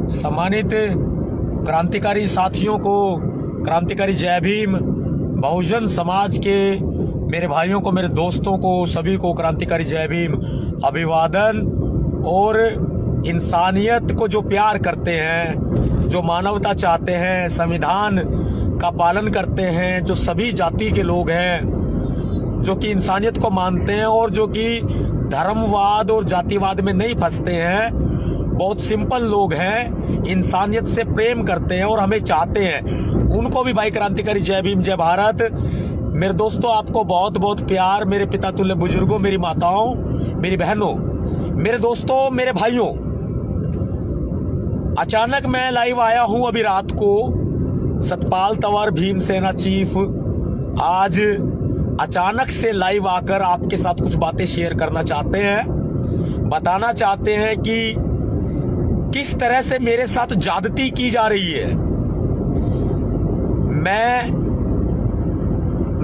सम्मानित क्रांतिकारी साथियों को क्रांतिकारी जय भीम। बहुजन समाज के मेरे भाइयों को, मेरे दोस्तों को, सभी को क्रांतिकारी जय भीम, अभिवादन। और इंसानियत को जो प्यार करते हैं, जो मानवता चाहते हैं, संविधान का पालन करते हैं, जो सभी जाति के लोग हैं, जो कि इंसानियत को मानते हैं और जो कि धर्मवाद और जातिवाद में नहीं फंसते हैं, बहुत सिंपल लोग हैं, इंसानियत से प्रेम करते हैं और हमें चाहते हैं, उनको भी भाई क्रांतिकारी जय भीम, जय भारत। मेरे दोस्तों, आपको बहुत बहुत प्यार। मेरे पिता तुल्य बुजुर्गों, मेरी माताओं, मेरी बहनों, मेरे दोस्तों, मेरे भाइयों, अचानक मैं लाइव आया हूं अभी रात को। सतपाल तंवर भीमसेना चीफ आज अचानक से लाइव आकर आपके साथ कुछ बातें शेयर करना चाहते हैं, बताना चाहते हैं कि किस तरह से मेरे साथ ज्यादती की जा रही है।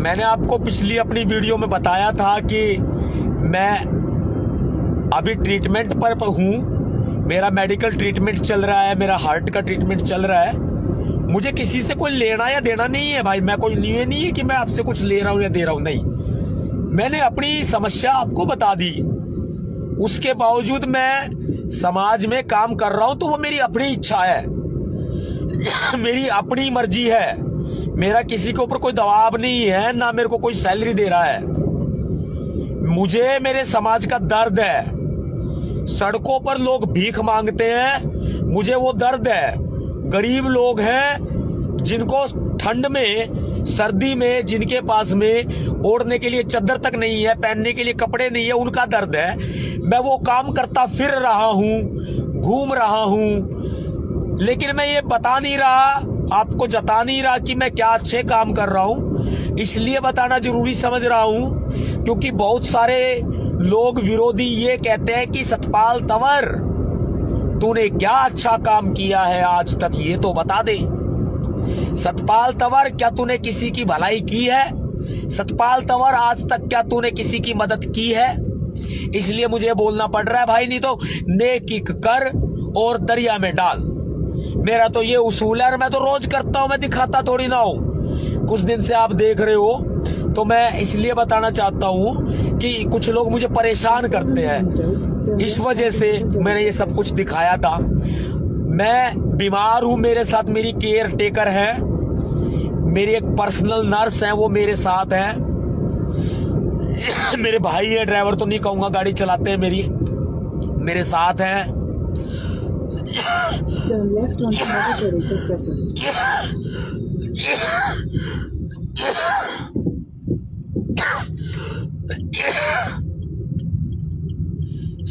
मैंने आपको पिछली अपनी वीडियो में बताया था कि मैं अभी ट्रीटमेंट पर हूं, मेरा मेडिकल ट्रीटमेंट चल रहा है, मेरा हार्ट का ट्रीटमेंट चल रहा है। मुझे किसी से कोई लेना या देना नहीं है भाई। मैं कोई ये नहीं है कि मैं आपसे कुछ ले रहा हूं या दे रहा हूं, नहीं। मैंने अपनी समस्या आपको बता दी, उसके बावजूद मैं समाज में काम कर रहा हूं, तो वो मेरी अपनी इच्छा है, मेरी अपनी मर्जी है। मेरा किसी के ऊपर कोई दबाव नहीं है, ना मेरे को कोई सैलरी दे रहा है। मुझे मेरे समाज का दर्द है। सड़कों पर लोग भीख मांगते हैं, मुझे वो दर्द है। गरीब लोग हैं जिनको ठंड में, सर्दी में, जिनके पास में ओढ़ने के लिए चादर तक नहीं है, पहनने के लिए कपड़े नहीं है, उनका दर्द है। मैं वो काम करता फिर रहा हूं, घूम रहा हूं, लेकिन मैं ये बता नहीं रहा, आपको जता नहीं रहा कि मैं क्या अच्छे काम कर रहा हूं। इसलिए बताना जरूरी समझ रहा हूं क्योंकि बहुत सारे लोग विरोधी ये कहते हैं कि सतपाल तंवर, तूने क्या अच्छा काम किया है आज तक, ये तो बता दे। सतपाल तंवर, क्या तूने किसी की भलाई की है? सतपाल तंवर, आज तक क्या तूने किसी की मदद की है? इसलिए मुझे बोलना पड़ रहा है भाई, नहीं तो नेकी कर और दरिया में डाल। मेरा तो ये उसूल है और मैं तो रोज करता हूं, मैं दिखाता थोड़ी ना हूं। कुछ दिन से आप देख रहे हो, तो मैं इसलिए बताना चाहता हूं कि कुछ लोग मुझे परेशान करते हैं, इस वजह से मैंने ये सब कुछ दिखाया था। मैं बीमार हूं, मेरे साथ मेरी केयर टेकर है, मेरी एक पर्सनल नर्स है, वो मेरे साथ है। मेरे भाई है, ड्राइवर तो नहीं कहूंगा, गाड़ी चलाते हैं, मेरे साथ है। Turn left onto Mother Teresa Crescent.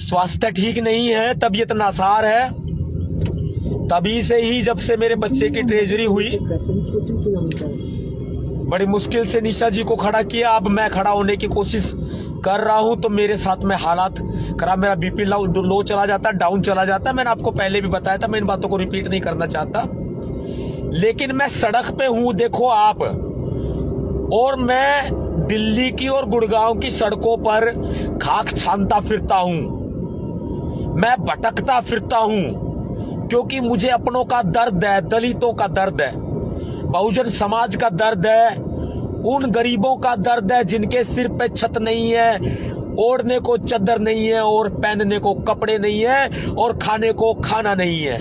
स्वास्थ्य ठीक नहीं है, तबीयत नासार है। तभी से ही, जब से मेरे बच्चे की ट्रेजरी हुई, बड़ी मुश्किल से निशा जी को खड़ा किया। अब मैं खड़ा होने की कोशिश कर रहा हूं, तो मेरे साथ में हालात खराब, मेरा बीपी लो चला जाता, डाउन चला जाता। मैंने आपको पहले भी बताया था, मैं इन बातों को रिपीट नहीं करना चाहता। लेकिन मैं सड़क पे हूं, देखो आप, और मैं दिल्ली की और गुड़गांव की सड़कों पर खाक छानता फिरता हूं, मैं भटकता फिरता हूं, क्योंकि मुझे अपनों का दर्द है, दलितों का दर्द है, बहुजन समाज का दर्द है, उन गरीबों का दर्द है जिनके सिर पे छत नहीं है, ओढ़ने को चादर नहीं है, और पहनने को कपड़े नहीं है, और खाने को खाना नहीं है।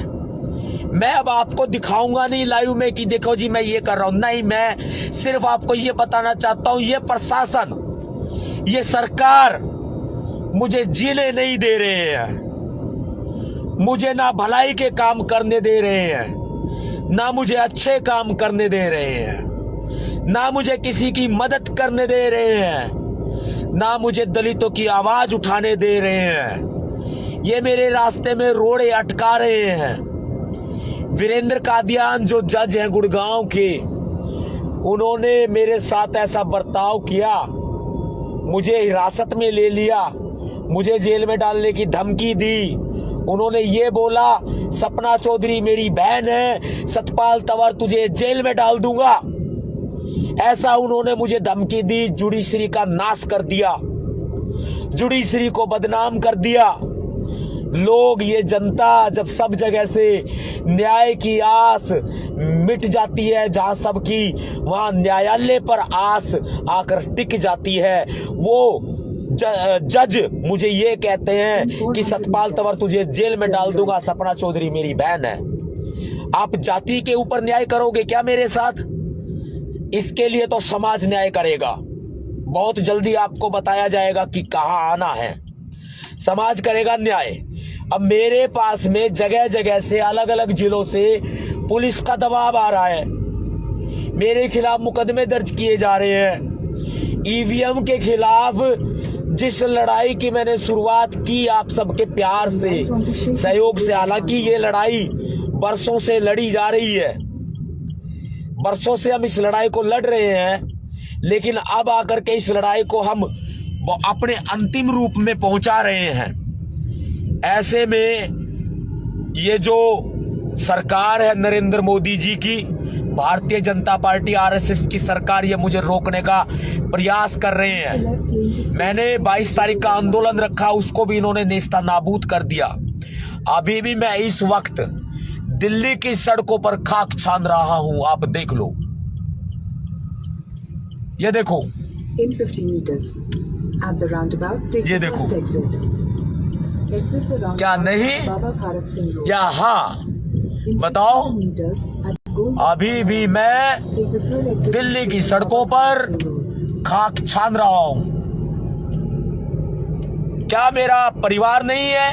मैं अब आपको दिखाऊंगा नहीं लाइव में कि देखो जी मैं ये कर रहा हूं, नहीं। मैं सिर्फ आपको ये बताना चाहता हूं, ये प्रशासन, ये सरकार मुझे जीने नहीं दे रहे हैं, मुझे ना भलाई के काम करने दे रहे हैं, ना मुझे अच्छे काम करने दे रहे हैं, ना मुझे किसी की मदद करने दे रहे हैं, ना मुझे दलितों की आवाज उठाने दे रहे हैं। ये मेरे रास्ते में रोड़े अटका रहे हैं। वीरेंद्र कादियान जो जज हैं गुड़गांव के, उन्होंने मेरे साथ ऐसा बर्ताव किया, मुझे हिरासत में ले लिया, मुझे जेल में डालने की धमकी दी। उन्होंने ये बोला, सपना चौधरी मेरी बहन है, सतपाल तंवर तुझे जेल में डाल दूंगा, ऐसा उन्होंने मुझे धमकी दी। जुडिशरी का नाश कर दिया, जुडिशरी को बदनाम कर दिया। लोग, ये जनता जब सब जगह से न्याय की आस मिट जाती है, जहां सबकी वहां न्यायालय पर आस आकर टिक जाती है, वो जज मुझे ये कहते हैं कि सतपाल तंवर तुझे जेल में डाल दूंगा। सपना चौधरी मेरी बहन है। आप जाति के ऊपर न्याय करोगे क्या मेरे साथ? इसके लिए तो समाज न्याय करेगा। बहुत जल्दी आपको बताया जाएगा कि कहां आना है। समाज करेगा न्याय। अब मेरे पास में जगह जगह से, अलग अलग जिलों से पुलिस का दबाव आ रहा है। मेरे खिलाफ मुकदमे दर्ज किए जा रहे हैं। ईवीएम के खिलाफ जिस लड़ाई की मैंने शुरुआत की आप सबके प्यार से, सहयोग से, हालांकि ये लड़ाई बरसों से लड़ी जा रही है, बरसों से हम इस लड़ाई को लड़ रहे हैं, लेकिन अब आकर के इस लड़ाई को हम अपने अंतिम रूप में पहुंचा रहे हैं। ऐसे में ये जो सरकार है नरेंद्र मोदी जी की, भारतीय जनता पार्टी आरएसएस की सरकार, ये मुझे रोकने का प्रयास कर रहे हैं। मैंने 22 तारीख का आंदोलन रखा, उसको भी इन्होंने नेस्ता नाबूद कर दिया। अभी भी मैं इस वक्त दिल्ली की सड़कों पर खाक छान रहा हूं, आप देख लो। ये देखो, In 50 meters, at the roundabout, take ये the देखो। first exit. Exit the roundabout क्या नहीं? Baba Kharat Singh Road. या हाँ, In बताओ। 600 meters, at Gold अभी भी मैं take the third exit. Delhi की to सड़कों Baba पर Kharat Singh Road. खाक छान रहा हूं। क्या मेरा परिवार नहीं है?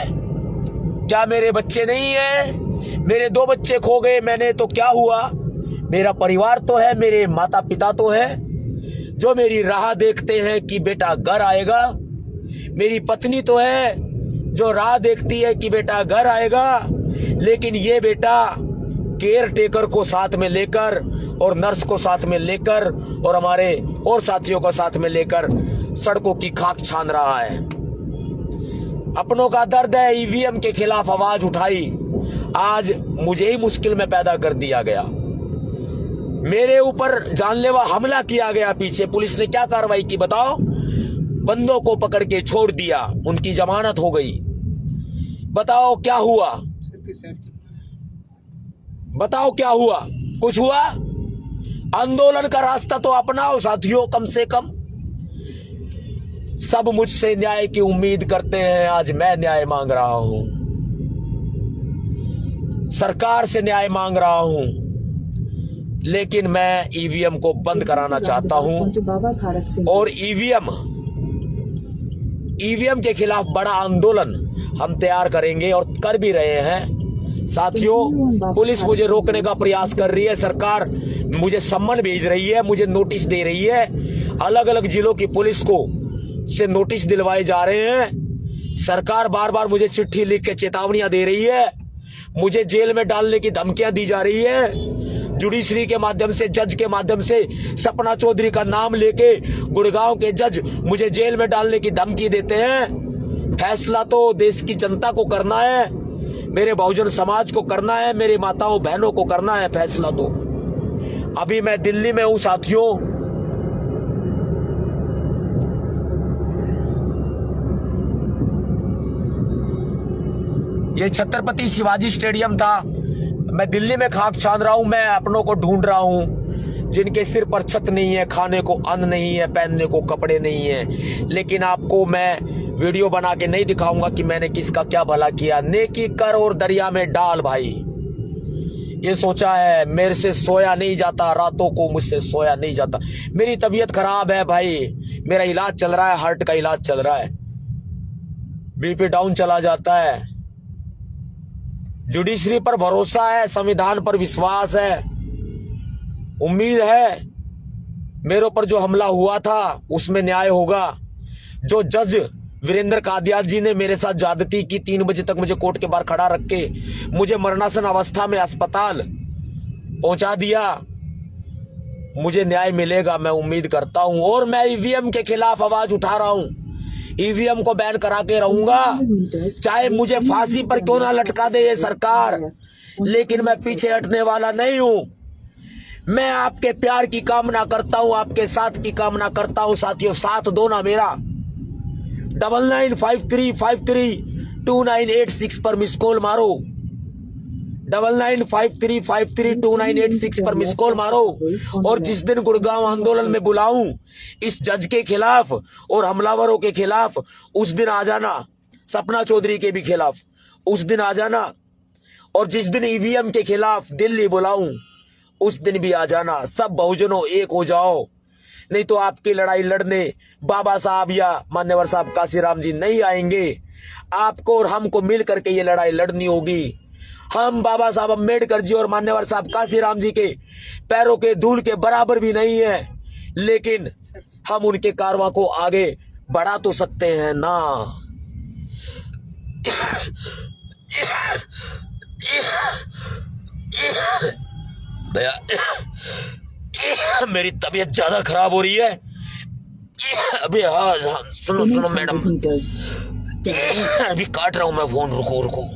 क्या मेरे बच्चे नहीं है? मेरे 2 बच्चे खो गए मैंने, तो क्या हुआ? मेरा परिवार तो है, मेरे माता पिता तो है, जो मेरी राह देखते हैं कि बेटा घर आएगा। मेरी पत्नी तो है, जो राह देखती है कि बेटा घर आएगा। लेकिन ये बेटा केयर टेकर को साथ में लेकर और नर्स को साथ में लेकर और हमारे और साथियों को साथ में लेकर सड़कों की खाक छान रहा है। अपनों का दर्द है, ईवीएम के खिलाफ आवाज उठाई, आज मुझे ही मुश्किल में पैदा कर दिया गया। मेरे ऊपर जानलेवा हमला किया गया। पीछे पुलिस ने क्या कार्रवाई की बताओ? बंदों को पकड़ के छोड़ दिया, उनकी जमानत हो गई। बताओ क्या हुआ? बताओ क्या हुआ? कुछ हुआ? आंदोलन का रास्ता तो अपनाओ साथियों, कम से कम। सब मुझसे न्याय की उम्मीद करते हैं, आज मैं न्याय मांग रहा हूं, सरकार से न्याय मांग रहा हूं, लेकिन मैं ईवीएम को बंद कराना चाहता हूं। To Baba Kharat Singh. और ईवीएम के खिलाफ बड़ा आंदोलन हम तैयार करेंगे और कर भी रहे हैं। साथियों, पुलिस मुझे रोकने का प्रयास कर रही है, सरकार मुझे सम्मन भेज रही है, मुझे नोटिस दे रही है। अलग अलग जिलों की पुलिस को से नोटिस दिलवाए जा रहे हैं। सरकार बार बार मुझे चिट्ठी लिख के चेतावनियां दे रही है, मुझे जेल में डालने की धमकियां दी जा रही है। जुडिशरी के माध्यम से, जज के माध्यम से सपना चौधरी का नाम लेके गुड़गांव के जज मुझे जेल में डालने की धमकी देते हैं। फैसला तो देश की जनता को करना है, मेरे बहुजन समाज को करना है, मेरे माताओं बहनों को करना है फैसला। तो अभी मैं दिल्ली में हूं साथियों। ये छत्रपति शिवाजी स्टेडियम था, मैं दिल्ली में खाक छान रहा हूं। मैं अपनों को ढूंढ रहा हूं जिनके सिर पर छत नहीं है, खाने को अन्न नहीं है, पहनने को कपड़े नहीं है। लेकिन आपको मैं वीडियो बना के नहीं दिखाऊंगा कि मैंने किसका क्या भला किया। नेकी कर और दरिया में डाल भाई, ये सोचा है। मेरे से सोया नहीं जाता, रातों को मुझसे सोया नहीं जाता। मेरी तबीयत खराब है भाई, मेरा इलाज चल रहा है, हार्ट का इलाज चल रहा है, बीपी डाउन चला जाता है। जुडिशरी पर भरोसा है, संविधान पर विश्वास है, उम्मीद है मेरे ऊपर जो हमला हुआ था उसमें न्याय होगा। जो जज वीरेंद्र कादियाल जी ने मेरे साथ ज्यादती की, 3 बजे तक मुझे कोर्ट के बाहर खड़ा रख के मुझे मरणासन अवस्था में अस्पताल पहुंचा दिया, मुझे न्याय मिलेगा, मैं उम्मीद करता हूं। और मैं ईवीएम के खिलाफ आवाज उठा रहा हूं, ईवीएम को बैन करा के रहूंगा, चाहे मुझे फांसी पर क्यों ना लटका दे ये सरकार, लेकिन मैं पीछे हटने वाला नहीं हूं। मैं आपके प्यार की कामना करता हूं, आपके साथ की कामना करता हूं। साथियों, साथ दो ना मेरा। 995353 2986 पर मिस कॉल मारो, 9953532986 पर मिस कॉल मारो। और जिस दिन गुड़गांव आंदोलन में बुलाऊं इस जज के खिलाफ और हमलावरों के खिलाफ, उस दिन आ जाना, सपना चौधरी के भी खिलाफ उस दिन आ जाना। और जिस दिन ईवीएम के खिलाफ दिल्ली बुलाऊं उस दिन भी आ जाना। सब बहुजनों एक हो जाओ, नहीं तो आपकी लड़ाई लड़ने बाबा साहब या मान्यवर साहब काशीराम जी नहीं आएंगे। आपको और हमको मिल करके ये लड़ाई लड़नी होगी। हम बाबा साहब अम्बेडकर जी और मान्यवर साहब काशीराम जी के पैरों के धूल के बराबर भी नहीं है, लेकिन हम उनके कारवां को आगे बढ़ा तो सकते हैं ना। दया, मेरी तबीयत ज्यादा खराब हो रही है अभी। हाँ, सुनो In सुनो 800 मैडम, meters. अभी काट रहा हूं मैं फोन, रुको रुको।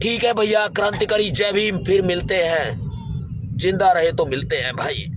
ठीक है भैया, क्रांतिकारी जय भीम, फिर मिलते हैं, जिंदा रहे तो मिलते हैं भाई।